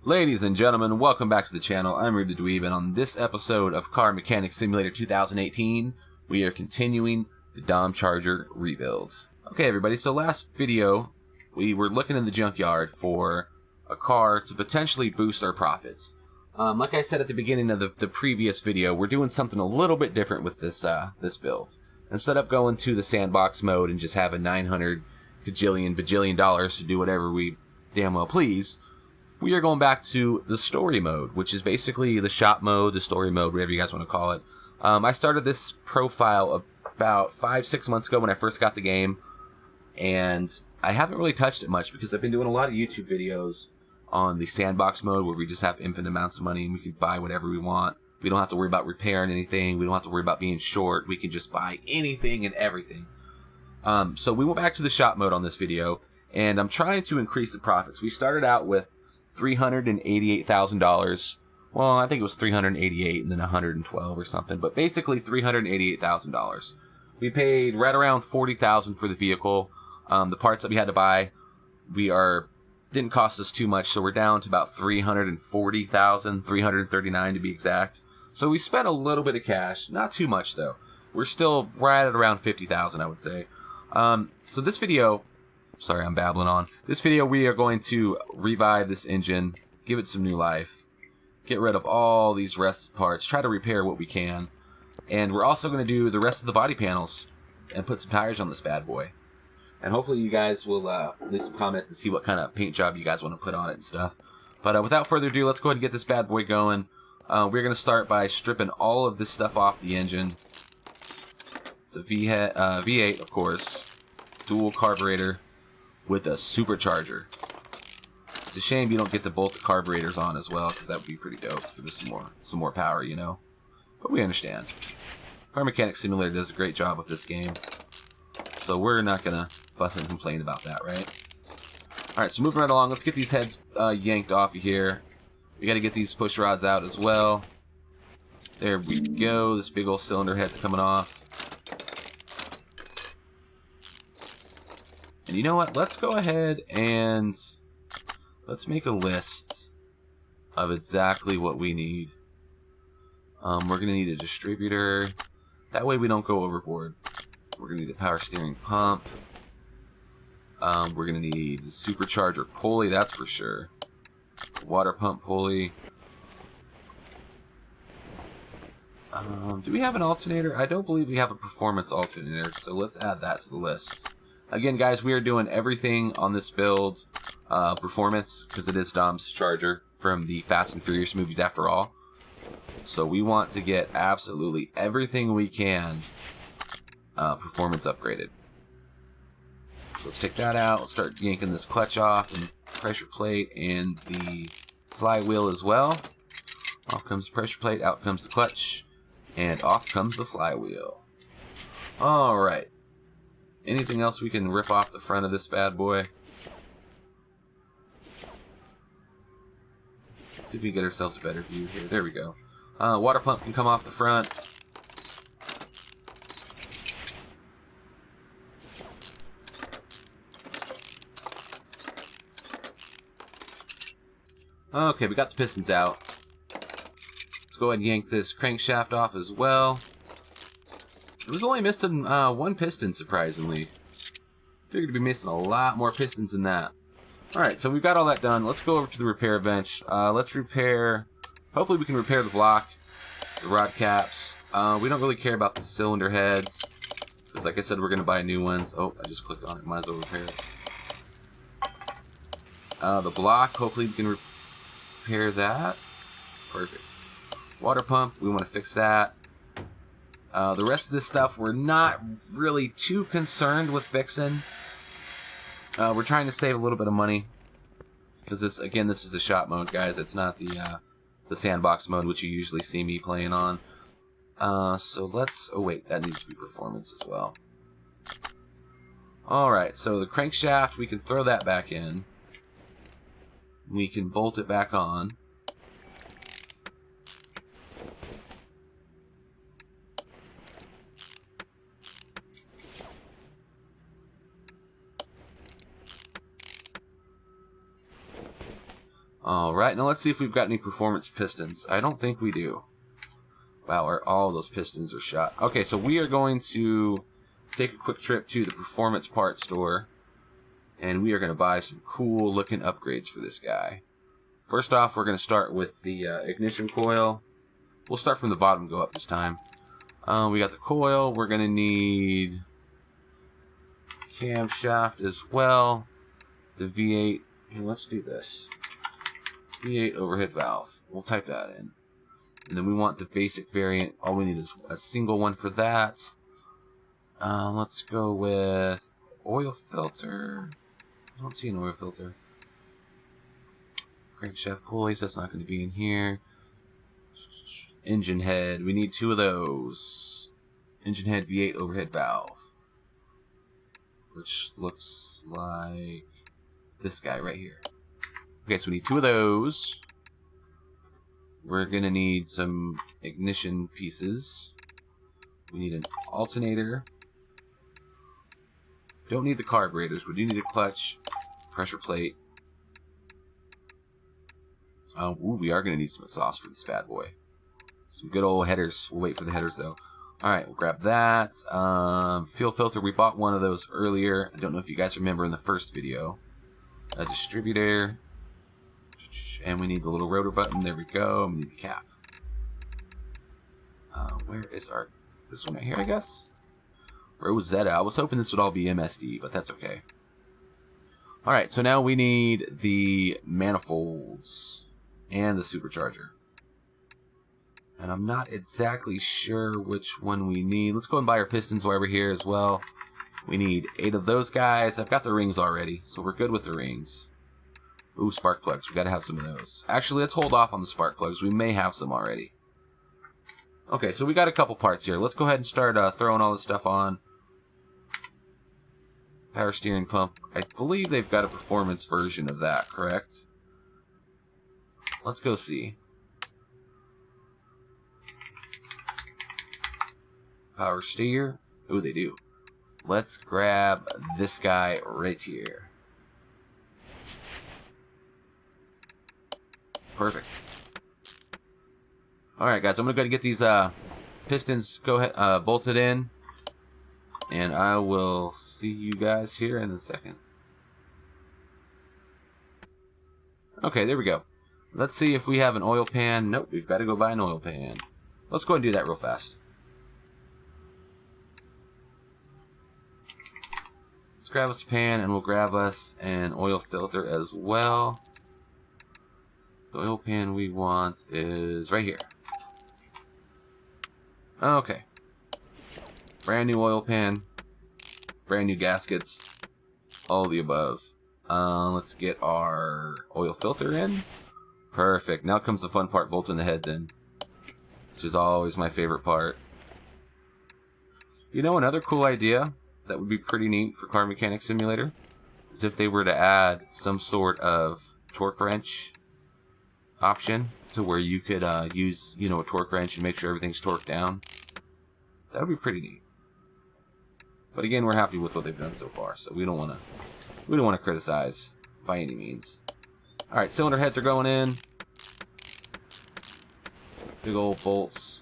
Ladies and gentlemen, welcome back to the channel. I'm Rude the Dweeb, and on this episode of Car Mechanic Simulator 2018, we are continuing the Dom Charger rebuild. Okay, everybody, so last video, we were looking in the junkyard for a car to potentially boost our profits. Like I said at the beginning of the previous video, we're doing something a little bit different with this build. Instead of going to the sandbox mode and just having 900 bajillion dollars to do whatever we damn well please, we are going back to the story mode, which is basically the shop mode, the story mode, whatever you guys want to call it. I started this profile about 5-6 months ago when I first got the game, and I haven't really touched it much because I've been doing a lot of YouTube videos on the sandbox mode where we just have infinite amounts of money and we can buy whatever we want. We don't have to worry about repairing anything. We don't have to worry about being short. We can just buy anything and everything. So we went back to the shop mode on this video, and I'm trying to increase the profits. We started out with $388,000. Well, I think it was $388 and then $112 or something, but basically $388,000. We paid right around $40,000 for the vehicle. The parts that we had to buy, didn't cost us too much, so we're down to about $340,000, $339 to be exact. So we spent a little bit of cash, not too much though. We're still right at around $50,000, I would say. So this video, sorry, I'm babbling on. This video, we are going to revive this engine, give it some new life, get rid of all these rest parts, try to repair what we can, and we're also going to do the rest of the body panels and put some tires on this bad boy. And hopefully you guys will leave some comments and see what kind of paint job you guys want to put on it and stuff. But without further ado, let's go ahead and get this bad boy going. We're going to start by stripping all of this stuff off the engine. It's a V8, of course, dual carburetor with a supercharger. It's a shame you don't get to bolt the carburetors on as well, because that would be pretty dope. Give us some more power, you know. But we understand. Car Mechanic Simulator does a great job with this game, so we're not gonna fuss and complain about that, right? All right, so moving right along, let's get these heads yanked off of here. We got to get these push rods out as well. There we go. This big old cylinder head's coming off. And you know what? Let's go ahead and let's make a list of exactly what we need. We're going to need a distributor. That way we don't go overboard. We're going to need a power steering pump. We're going to need a supercharger pulley, that's for sure. Water pump pulley. Do we have an alternator? I don't believe we have a performance alternator, so let's add that to the list. Again, guys, we are doing everything on this build performance, because it is Dom's Charger from the Fast and Furious movies after all. So we want to get absolutely everything we can performance upgraded. So let's take that out. Let's start yanking this clutch off, and pressure plate, and the flywheel as well. Off comes the pressure plate, out comes the clutch, and off comes the flywheel. Alright. Anything else we can rip off the front of this bad boy? Let's see if we can get ourselves a better view here. There we go. Water pump can come off the front. Okay, we got the pistons out. Let's go ahead and yank this crankshaft off as well. It was only missing one piston, surprisingly. Figured to be missing a lot more pistons than that. Alright, so we've got all that done. Let's go over to the repair bench. Let's repair... Hopefully we can repair the block, the rod caps. We don't really care about the cylinder heads, because like I said, we're going to buy new ones. Oh, I just clicked on it. Might as well repair it. The block, hopefully we can repair that. Perfect. Water pump, we want to fix that. The rest of this stuff, we're not really too concerned with fixing. We're trying to save a little bit of money, because this is the shop mode, guys. It's not the sandbox mode, which you usually see me playing on. So let's... Oh wait, that needs to be performance as well. Alright, so the crankshaft, we can throw that back in. We can bolt it back on. Alright, now let's see if we've got any performance pistons. I don't think we do. Wow, all those pistons are shot. Okay, so we are going to take a quick trip to the performance parts store. And we are going to buy some cool looking upgrades for this guy. First off, we're going to start with the ignition coil. We'll start from the bottom and go up this time. We got the coil. We're going to need camshaft as well. The V8. Here, let's do this. V8 overhead valve. We'll type that in. And then we want the basic variant. All we need is a single one for that. Let's go with oil filter. I don't see an oil filter. Crankshaft pulleys, that's not going to be in here. Engine head, we need 2 of those. Engine head V8 overhead valve. Which looks like this guy right here. Okay, so we need 2 of those. We're going to need some ignition pieces. We need an alternator. Don't need the carburetors. We do need a clutch, pressure plate. Ooh, we are going to need some exhaust for this bad boy. Some good old headers. We'll wait for the headers though. Alright, we'll grab that. Fuel filter. We bought one of those earlier. I don't know if you guys remember in the first video. A distributor. And we need the little rotor button. There we go. We need the cap. Where is our... This one right here, I guess? Rosetta. I was hoping this would all be MSD, but that's okay. Alright, so now we need the manifolds and the supercharger. And I'm not exactly sure which one we need. Let's go and buy our pistons while we're here as well. We need 8 of those guys. I've got the rings already, so we're good with the rings. Ooh, spark plugs. We've got to have some of those. Actually, let's hold off on the spark plugs. We may have some already. Okay, so we got a couple parts here. Let's go ahead and start throwing all this stuff on. Power steering pump. I believe they've got a performance version of that, correct? Let's go see. Power steer. Ooh, they do. Let's grab this guy right here. Perfect. Alright guys, I'm going to go and get these pistons bolted in. And I will see you guys here in a second. Okay, there we go. Let's see if we have an oil pan. Nope, we've got to go buy an oil pan. Let's go and do that real fast. Let's grab us a pan and we'll grab us an oil filter as well. The oil pan we want is right here. Okay. Brand new oil pan. Brand new gaskets. All the above. Let's get our oil filter in. Perfect. Now comes the fun part, bolting the heads in. Which is always my favorite part. You know, another cool idea that would be pretty neat for Car Mechanic Simulator is if they were to add some sort of torque wrench option to where you could use, you know, a torque wrench and make sure everything's torqued down. That would be pretty neat. But again, we're happy with what they've done so far, so we don't want to criticize by any means. All right, cylinder heads are going in. Big old bolts.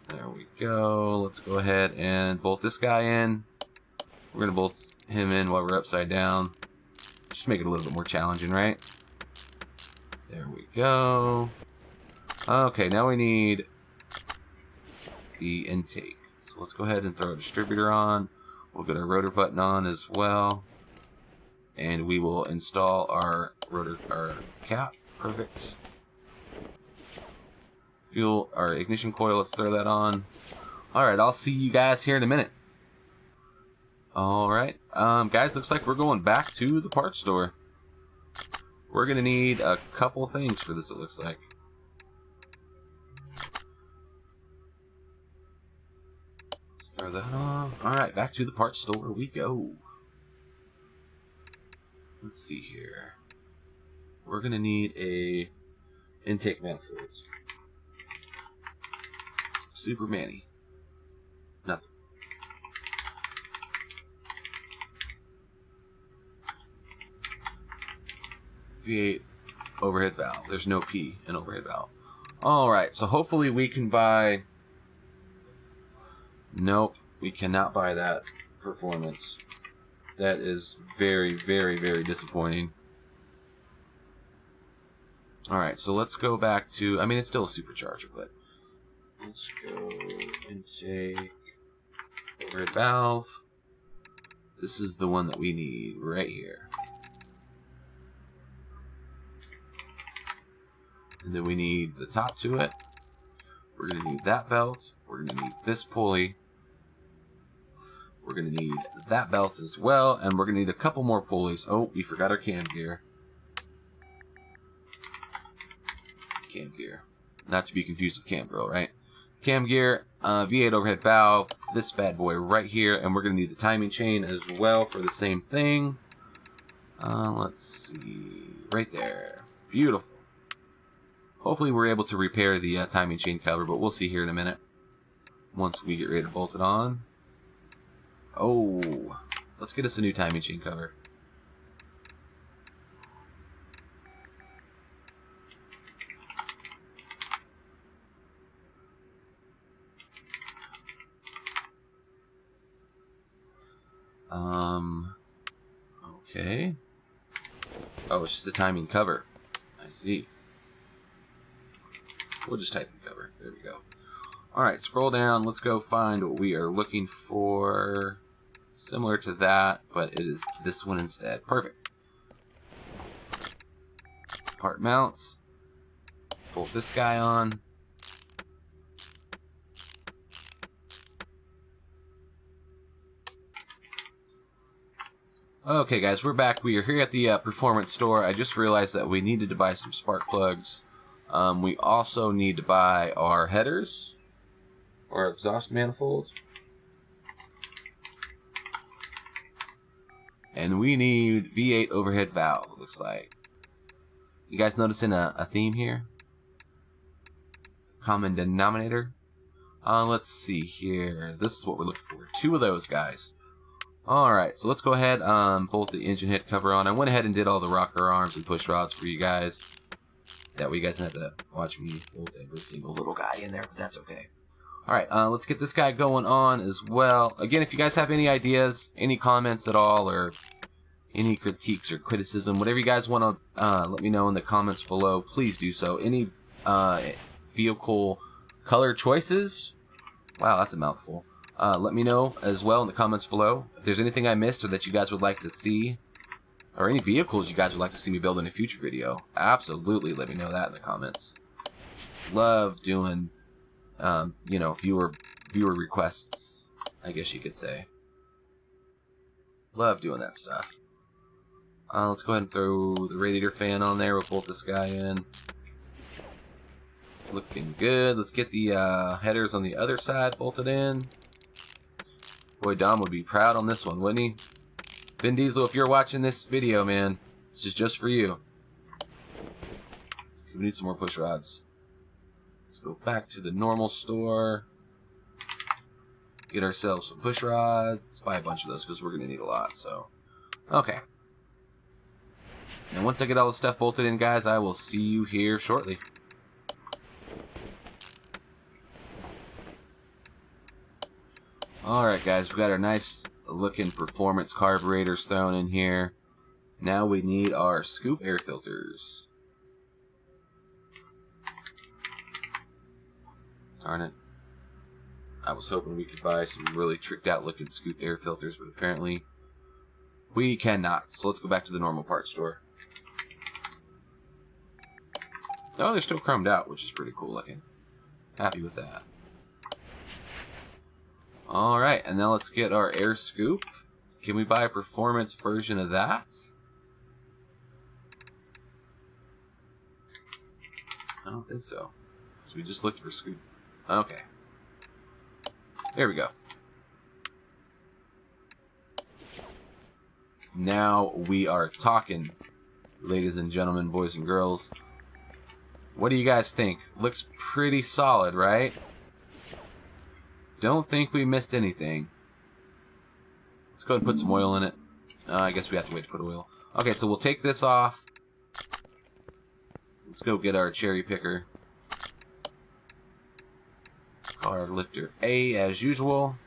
There we go. Let's go ahead and bolt this guy in. We're gonna bolt him in while we're upside down. Just make it a little bit more challenging, right? There we go. Okay, now we need the intake. So let's go ahead and throw a distributor on. We'll get our rotor button on as well. And we will install our cap. Perfect. Fuel, our ignition coil, let's throw that on. Alright, I'll see you guys here in a minute. Alright, guys, looks like we're going back to the parts store. We're going to need a couple things for this, it looks like. Let's throw that on. Alright, back to the parts store we go. Let's see here. We're going to need a intake manifold. Super Manny. Nothing. V8 overhead valve. There's no P in overhead valve. Alright, so hopefully we can buy... Nope, we cannot buy that performance. That is very, very, very disappointing. Alright, so let's go back to... I mean, it's still a supercharger, but... Let's go intake, overhead valve. This is the one that we need right here. And then we need the top to it. We're going to need that belt. We're going to need this pulley. We're going to need that belt as well. And we're going to need a couple more pulleys. Oh, we forgot our cam gear. Cam gear. Not to be confused with cam girl, right? Cam gear, V8 overhead valve, this bad boy right here. And we're going to need the timing chain as well for the same thing. Let's see. Right there. Beautiful. Hopefully we're able to repair the timing chain cover, but we'll see here in a minute. Once we get ready to bolt it on. Oh, let's get us a new timing chain cover. Okay. Oh, it's just a timing cover. I see. We'll just type in cover. There we go. Alright, scroll down. Let's go find what we are looking for. Similar to that, but it is this one instead. Perfect. Part mounts. Bolt this guy on. Okay guys, we're back. We are here at the performance store. I just realized that we needed to buy some spark plugs. We also need to buy our headers, our exhaust manifolds, and we need V8 overhead valve, it looks like. You guys noticing a theme here? Common denominator? Let's see here. This is what we're looking for. 2 of those guys. Alright, so let's go ahead bolt the engine head cover on. I went ahead and did all the rocker arms and push rods for you guys. That way you guys don't have to watch me bolt every single little guy in there, but that's okay. Alright, let's get this guy going on as well. Again, if you guys have any ideas, any comments at all, or any critiques or criticism, whatever you guys want to let me know in the comments below, please do so. Any vehicle color choices? Wow, that's a mouthful. Let me know as well in the comments below. If there's anything I missed or that you guys would like to see, or any vehicles you guys would like to see me build in a future video, absolutely let me know that in the comments. Love doing, you know, viewer requests, I guess you could say. Love doing that stuff. Let's go ahead and throw the radiator fan on there. We'll bolt this guy in. Looking good. Let's get the headers on the other side bolted in. Boy, Dom would be proud on this one, wouldn't he? Vin Diesel, if you're watching this video, man, this is just for you. We need some more push rods. Let's go back to the normal store. Get ourselves some push rods. Let's buy a bunch of those because we're going to need a lot, so. Okay. And once I get all the stuff bolted in, guys, I will see you here shortly. Alright guys, we got our nice looking performance carburetors thrown in here. Now we need our scoop air filters. Darn it. I was hoping we could buy some really tricked out looking scoop air filters, but apparently we cannot. So let's go back to the normal parts store. Oh, they're still chromed out, which is pretty cool looking. Happy with that. Alright, and now let's get our air scoop. Can we buy a performance version of that? I don't think so. So we just looked for scoop. Okay. There we go. Now we are talking, ladies and gentlemen, boys and girls. What do you guys think? Looks pretty solid, right? Don't think we missed anything. Let's go ahead and put some oil in it. I guess we have to wait to put oil. Okay, so we'll take this off. Let's go get our cherry picker. Car lifter A as usual.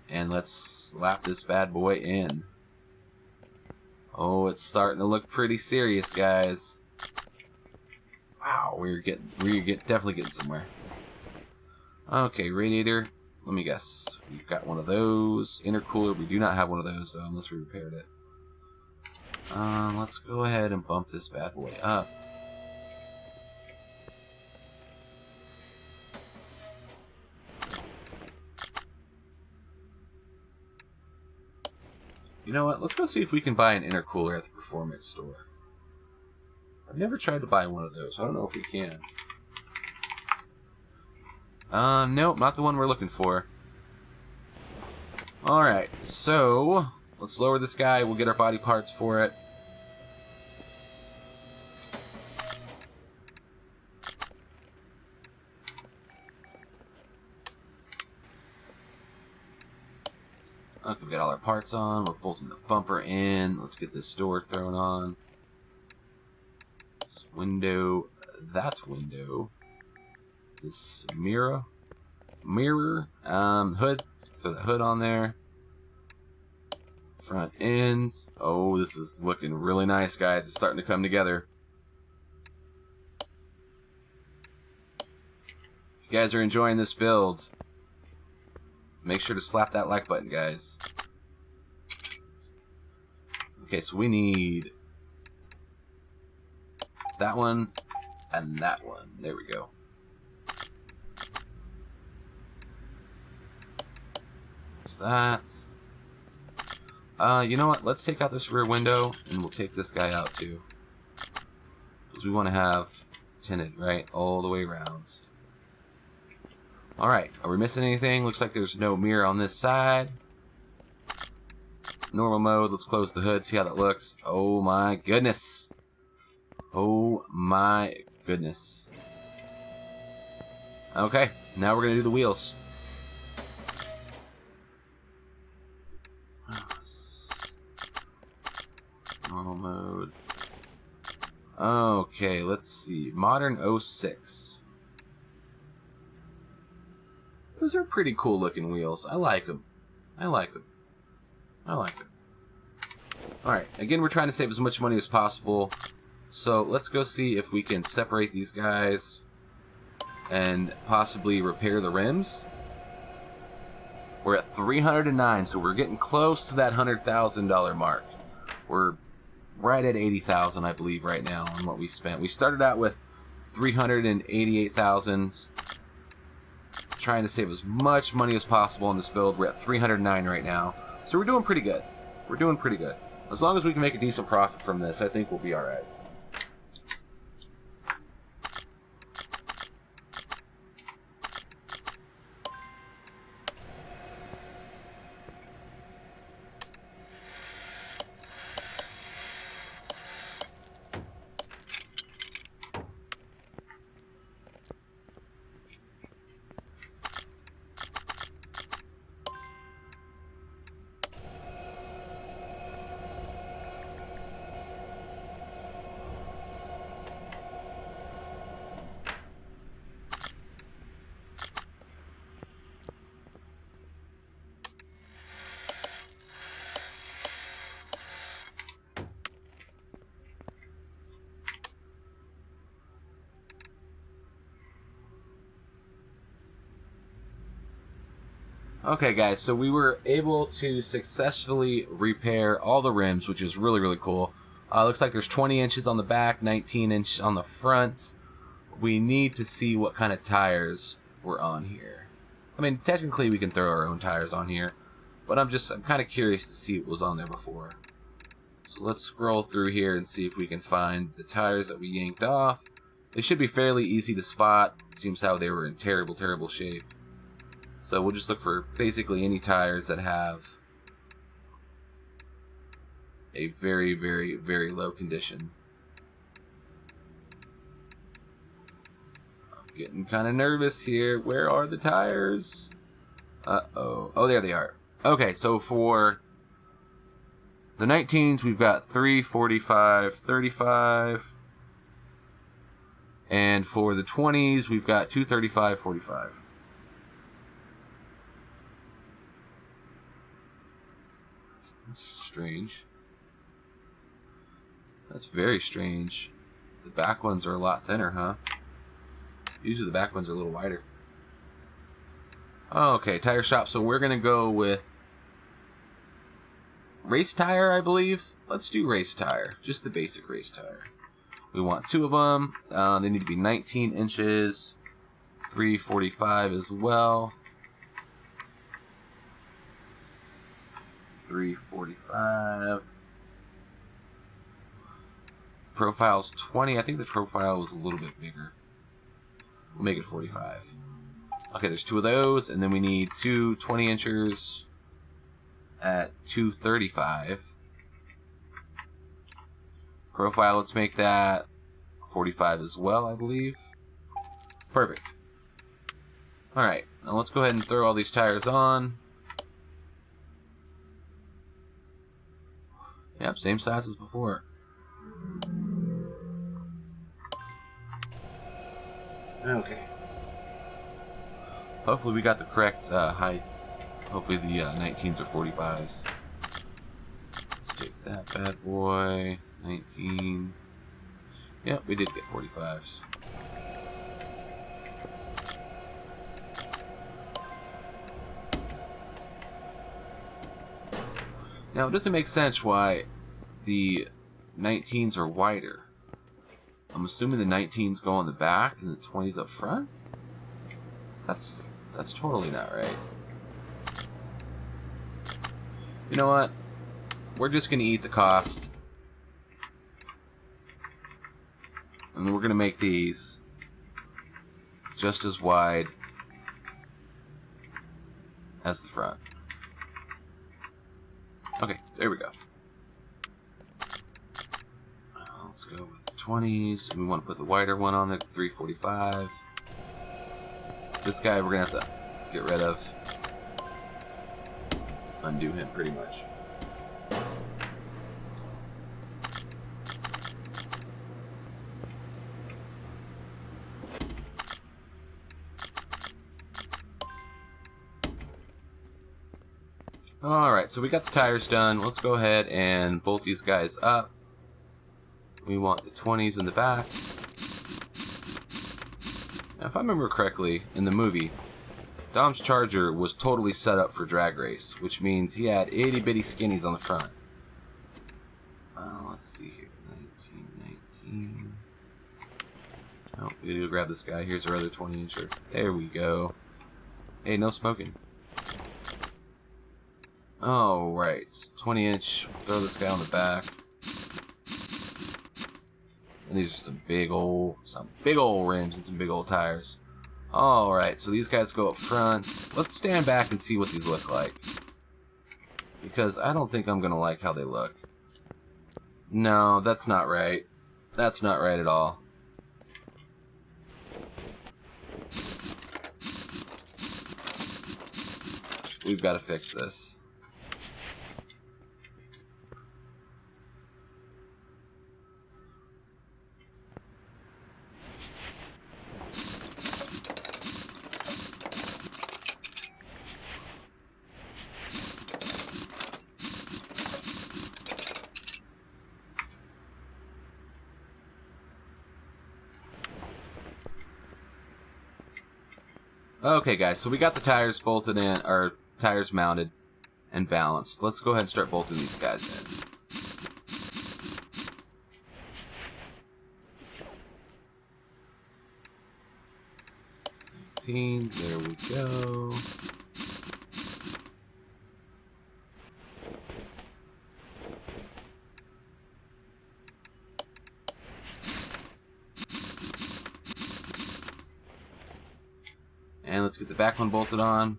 And let's slap this bad boy in. Oh, it's starting to look pretty serious, guys. Wow, we're definitely getting somewhere. Okay, radiator. Let me guess. We've got one of those. Intercooler. We do not have one of those though, unless we repaired it. Let's go ahead and bump this bad boy up. You know what? Let's go see if we can buy an intercooler at the performance store. I've never tried to buy one of those. I don't know if we can. Nope, not the one we're looking for. Alright, so let's lower this guy. We'll get our body parts for it. Okay, we got all our parts on. We're bolting the bumper in. Let's get this door thrown on. This window, that window. This mirror, hood. So the hood on there. Front ends. Oh, this is looking really nice, guys. It's starting to come together. If you guys are enjoying this build, make sure to slap that like button, guys. Okay, so we need that one and that one. There we go. There's that. You know what? Let's take out this rear window, and we'll take this guy out too. Because we want to have tinted, right? All the way around. Alright, are we missing anything? Looks like there's no mirror on this side. Normal mode, let's close the hood, see how that looks. Oh my goodness. Oh my goodness. Okay, now we're going to do the wheels. Normal mode. Okay, let's see. Modern 06. Those are pretty cool looking wheels. I like them. I like them. I like them. Alright, again, we're trying to save as much money as possible. So let's go see if we can separate these guys and possibly repair the rims. We're at 309, so we're getting close to that $100,000 mark. We're right at 80,000, I believe, right now on what we spent. We started out with 388,000. Trying to save as much money as possible on this build. We're at 309 right now, so we're doing pretty good. We're doing pretty good. As long as we can make a decent profit from this, I think we'll be all right. Okay guys, so we were able to successfully repair all the rims, which is really, really cool. Looks like there's 20 inches on the back, 19 inch on the front. We need to see what kind of tires were on here. I mean, technically we can throw our own tires on here, but I'm kind of curious to see what was on there before. So let's scroll through here and see if we can find the tires that we yanked off. They should be fairly easy to spot. It seems how they were in terrible, terrible shape. So we'll just look for basically any tires that have a very, very, very low condition. I'm getting kind of nervous here. Where are the tires? Uh-oh. Oh, there they are. Okay, so for the 19s, we've got 3, 45, 35, And for the 20s, we've got 235.45. That's strange. That's very strange. The back ones are a lot thinner, huh? Usually the back ones are a little wider. Okay, tire shop. So we're going to go with race tire, I believe. Let's do race tire. Just the basic race tire. We want 2 of them. They need to be 19 inches. 345 as well. 345. Profile's 20. I think the profile was a little bit bigger. We'll make it 45. Okay, there's 2 of those, and then we need 2 20-inchers at 235. Profile, let's make that 45 as well, I believe. Perfect. Alright, now let's go ahead and throw all these tires on. Yep, same size as before. Okay. Hopefully we got the correct height. Hopefully the 19s are 45s. Let's take that bad boy. 19. Yep, we did get 45s. Now, it doesn't make sense why the 19s are wider. I'm assuming the 19s go on the back and the 20s up front? That's totally not right. You know what? We're just going to eat the cost. And we're going to make these just as wide as the front. Okay, there we go. Let's go with the 20s. We want to put the wider one on there, 345. This guy we're going to have to get rid of. Undo him pretty much. Alright, so we got the tires done. Let's go ahead and bolt these guys up. We want the 20s in the back. Now, if I remember correctly, in the movie, Dom's Charger was totally set up for drag race, which means he had itty-bitty skinnies on the front. Let's see here. 19. Oh, we gotta go grab this guy. Here's our other 20-incher. There we go. Hey, no smoking. Oh, right. 20-inch. Throw this guy on the back. And these are some big old rims and some big old tires. Alright, so these guys go up front. Let's stand back and see what these look like. Because I don't think I'm going to like how they look. No, that's not right. That's not right at all. We've got to fix this. Okay, guys, so we got the tires bolted in, or tires mounted and balanced. Let's go ahead and start bolting these guys in. There we go. And let's get the back one bolted on.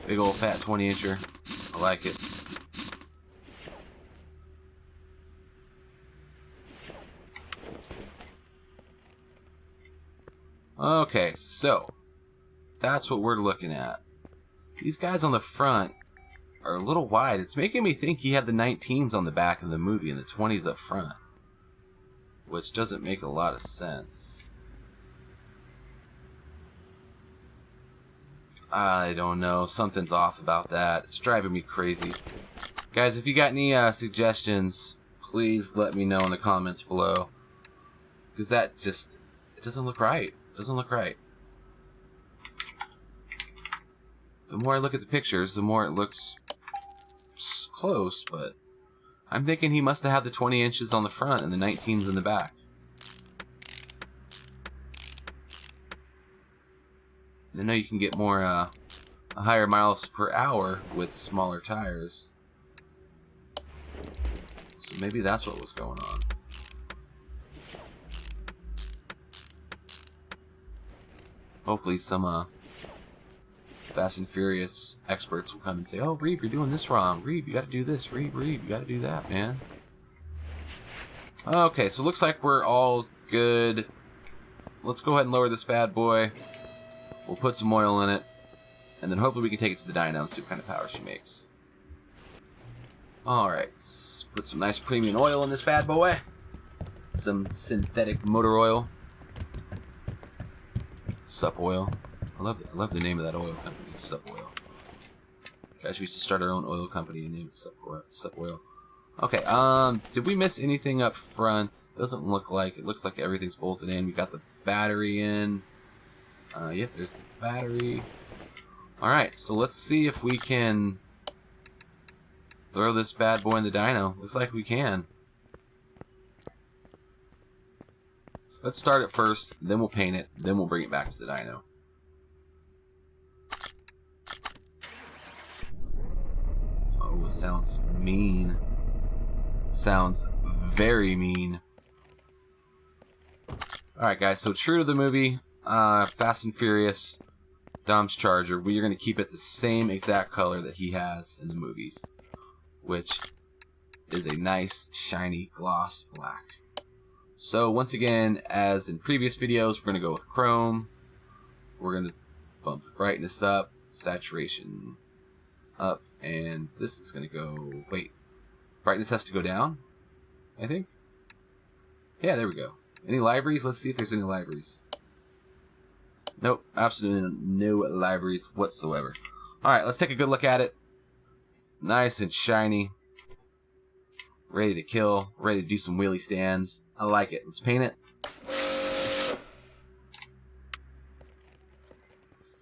Big old fat 20-incher. I like it. Okay, so that's what we're looking at. These guys on the front are a little wide. It's making me think he had the 19s on the back of the movie and the 20s up front. which doesn't make a lot of sense. I don't know. Something's off about that. It's driving me crazy. Guys, if you got any suggestions, please let me know in the comments below. Because that just... it doesn't look right. It doesn't look right. The more I look at the pictures, the more it looks close, but... I'm thinking he must have had the 20 inches on the front and the 19s in the back. I know you can get more, a higher miles per hour with smaller tires. So maybe that's what was going on. Hopefully some, Fast and Furious experts will come and say, oh, Reeb, you're doing this wrong. Reeb, you gotta do this. Reeb, you gotta do that, man. Okay, so looks like we're all good. Let's go ahead and lower this bad boy. We'll put some oil in it, and then hopefully we can take it to the dyno and see what kind of power she makes. Alright, let's put some nice premium oil in this bad boy. Some synthetic motor oil. Sup Oil. I love the name of that oil company, Sup Oil. Guys, we used to start our own oil company and name it Sup Oil. Okay, did we miss anything up front? Doesn't look like. It looks like everything's bolted in. We got the battery in. Yep, there's the battery. Alright, so let's see if we can throw this bad boy in the dyno. Looks like we can. Let's start it first, then we'll paint it, then we'll bring it back to the dyno. Oh, it sounds mean. Sounds very mean. Alright guys, so true to the movie, Fast and Furious, Dom's Charger, we are going to keep it the same exact color that he has in the movies, which is a nice, shiny, gloss black. So once again, as in previous videos, we're going to go with chrome. We're going to bump the brightness up, saturation up, and this is going to go... wait, brightness has to go down, I think? Yeah, there we go. Any libraries? Let's see if there's any libraries. Nope, absolutely no libraries whatsoever. Alright, let's take a good look at it. Nice and shiny. Ready to kill. Ready to do some wheelie stands. I like it. Let's paint it.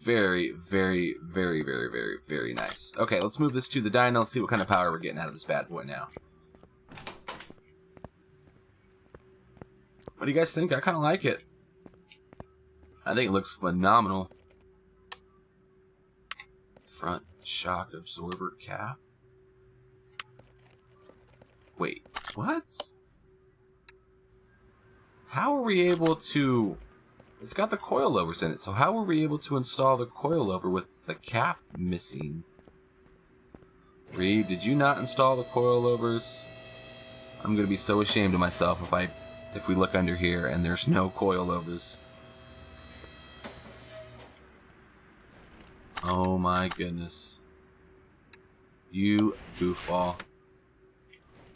Very, very, very, very, very, very nice. Okay, let's move this to the dyno. Let's see what kind of power we're getting out of this bad boy now. What do you guys think? I kind of like it. I think it looks phenomenal. Front shock absorber cap. Wait, what? How are we able to... It's got the coilovers in it, so how were we able to install the coilover with the cap missing? Reeb, did you not install the coilovers? I'm gonna be so ashamed of myself if we look under here and there's no coilovers. Oh my goodness. You goofball.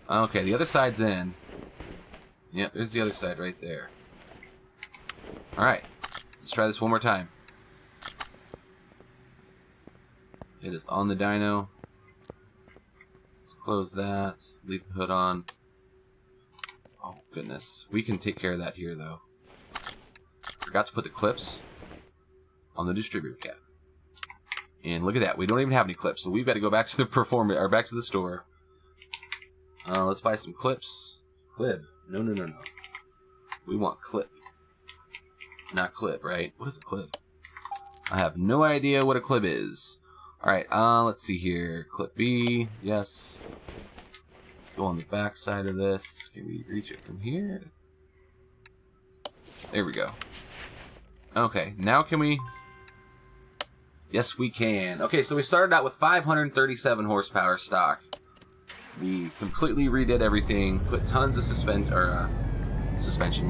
Okay, the other side's in. Yep, there's the other side right there. Alright, let's try this one more time. It is on the dyno. Let's close that. Leave the hood on. Oh goodness. We can take care of that here though. Forgot to put the clips on the distributor cap. And look at that, we don't even have any clips, so we've got to go back to the back to the store. Let's buy some clips. Clip. No. We want clip. Not clip, right? What is a clip? I have no idea what a clip is. Alright, let's see here. Clip B, yes. Let's go on the back side of this. Can we reach it from here? There we go. Okay, now can we... Yes, we can. Okay, so we started out with 537 horsepower stock. We completely redid everything, put tons of suspension.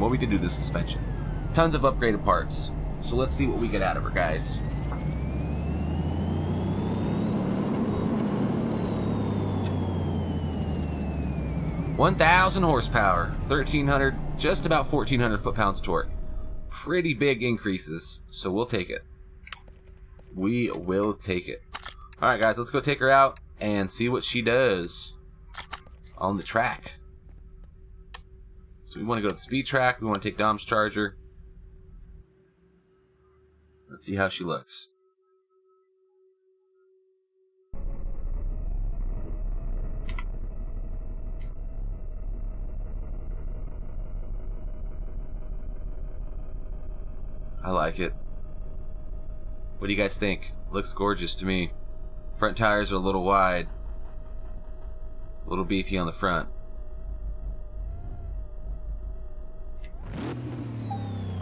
Well, we did do the suspension. Tons of upgraded parts. So let's see what we get out of her, guys. $1,000 horsepower, 1,300 just about 1,400 foot-pounds of torque. Pretty big increases, so we'll take it. We will take it. Alright guys, let's go take her out and see what she does on the track. So we want to go to the speed track, we want to take Dom's Charger. Let's see how she looks. I like it. What do you guys think? Looks gorgeous to me. Front tires are a little wide. A little beefy on the front.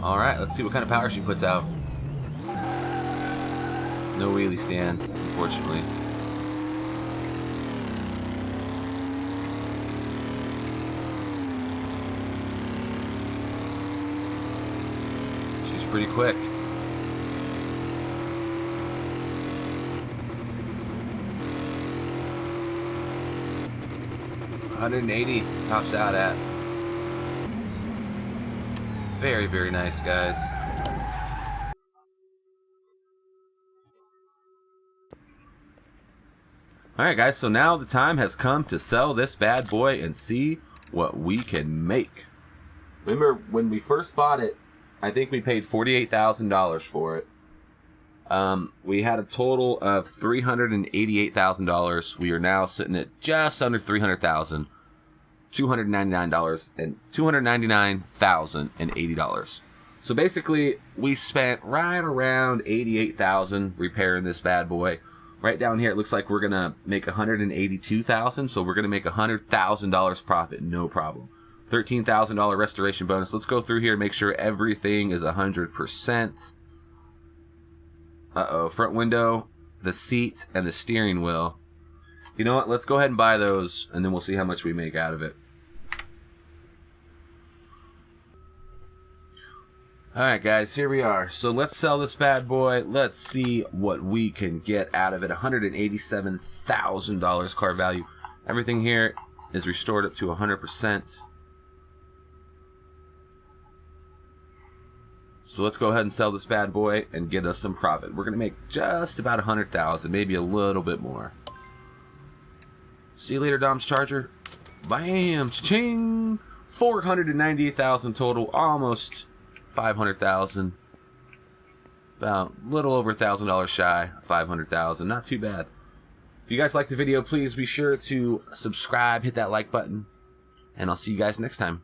Alright, let's see what kind of power she puts out. No wheelie stands, unfortunately. She's pretty quick. $180 tops out at. Very, very nice, guys. Alright guys, so now the time has come to sell this bad boy and see what we can make. Remember, when we first bought it, I think we paid $48,000 for it. We had a total of $388,000. We are now sitting at just under $300,000. $299,080. So basically, we spent right around $88,000 repairing this bad boy. Right down here, it looks like we're gonna make $182,000. So we're gonna make $100,000 profit, no problem. $13,000 restoration bonus. Let's go through here and make sure everything is 100%. Uh-oh, front window, the seat, and the steering wheel. You know what? Let's go ahead and buy those, and then we'll see how much we make out of it. Alright guys, here we are. So let's sell this bad boy. Let's see what we can get out of it. $187,000 car value. Everything here is restored up to 100%. So let's go ahead and sell this bad boy and get us some profit. We're going to make just about 100,000, maybe a little bit more. See you later, Dom's Charger. Bam! Cha-ching! 498,000 total, almost 500,000. About a little over $1,000 shy, 500,000. Not too bad. If you guys liked the video, please be sure to subscribe, hit that like button, and I'll see you guys next time.